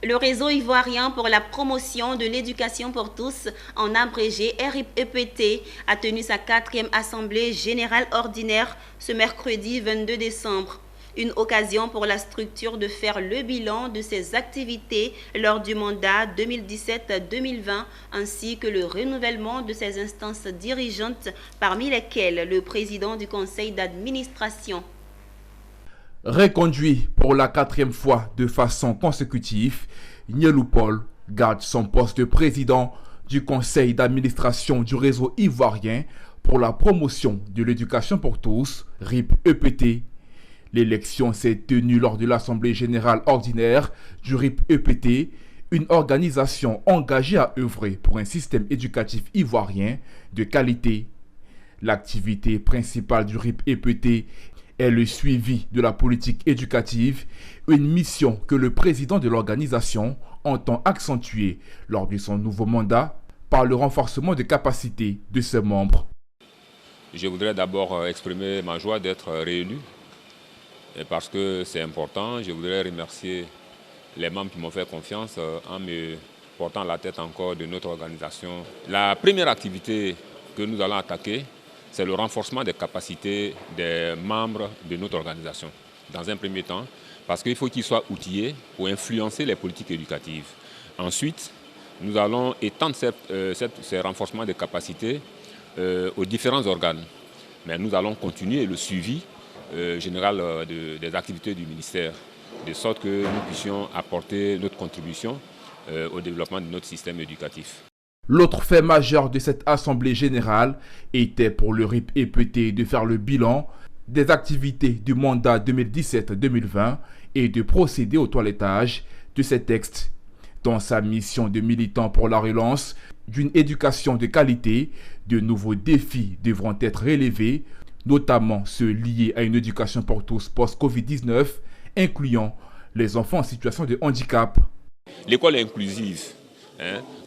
Le réseau ivoirien pour la promotion de l'éducation pour tous, en abrégé RIP-EPT, a tenu sa 4e assemblée générale ordinaire ce mercredi 22 décembre. Une occasion pour la structure de faire le bilan de ses activités lors du mandat 2017-2020 ainsi que le renouvellement de ses instances dirigeantes, parmi lesquelles le président du conseil d'administration. Reconduit pour la 4e fois de façon consécutive, Nielou Paul garde son poste de président du conseil d'administration du réseau ivoirien pour la promotion de l'éducation pour tous, RIP-EPT. L'élection s'est tenue lors de l'Assemblée générale ordinaire du RIP-EPT, une organisation engagée à œuvrer pour un système éducatif ivoirien de qualité. L'activité principale du RIP-EPT est le suivi de la politique éducative, une mission que le président de l'organisation entend accentuer lors de son nouveau mandat par le renforcement des capacités de ses membres. Je voudrais d'abord exprimer ma joie d'être réélu. Et parce que c'est important, je voudrais remercier les membres qui m'ont fait confiance en me portant la tête encore de notre organisation. La première activité que nous allons attaquer, c'est le renforcement des capacités des membres de notre organisation. Dans un premier temps, parce qu'il faut qu'ils soient outillés pour influencer les politiques éducatives. Ensuite, nous allons étendre ces renforcements des capacités aux différents organes. Mais nous allons continuer le suivi général des activités du ministère, de sorte que nous puissions apporter notre contribution au développement de notre système éducatif. L'autre fait majeur de cette assemblée générale était pour le RIP-EPT de faire le bilan des activités du mandat 2017-2020 et de procéder au toilettage de ces textes. Dans sa mission de militant pour la relance d'une éducation de qualité, de nouveaux défis devront être relevés, notamment ceux liés à une éducation pour tous post-Covid-19, incluant les enfants en situation de handicap. L'école est inclusive.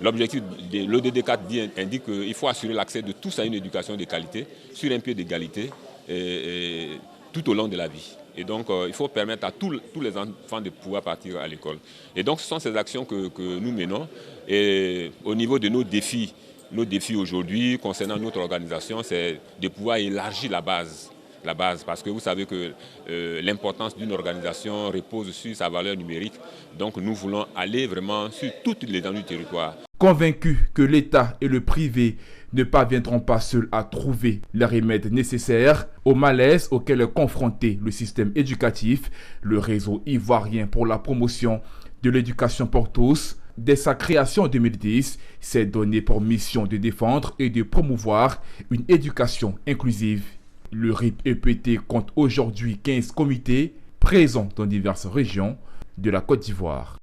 L'objectif de l'ODD4 indique qu'il faut assurer l'accès de tous à une éducation de qualité, sur un pied d'égalité, tout au long de la vie. Et donc, il faut permettre à tous les enfants de pouvoir partir à l'école. Et donc, ce sont ces actions que nous menons. Et au niveau de nos défis aujourd'hui, concernant notre organisation, c'est de pouvoir élargir la base, parce que vous savez que l'importance d'une organisation repose sur sa valeur numérique. Donc nous voulons aller vraiment sur toutes les étendues du territoire. Convaincu que l'État et le privé ne parviendront pas seuls à trouver les remèdes nécessaires au malaise auquel est confronté le système éducatif, le réseau ivoirien pour la promotion de l'éducation pour tous, dès sa création en 2010, s'est donné pour mission de défendre et de promouvoir une éducation inclusive. Le RIP-EPT compte aujourd'hui 15 comités présents dans diverses régions de la Côte d'Ivoire.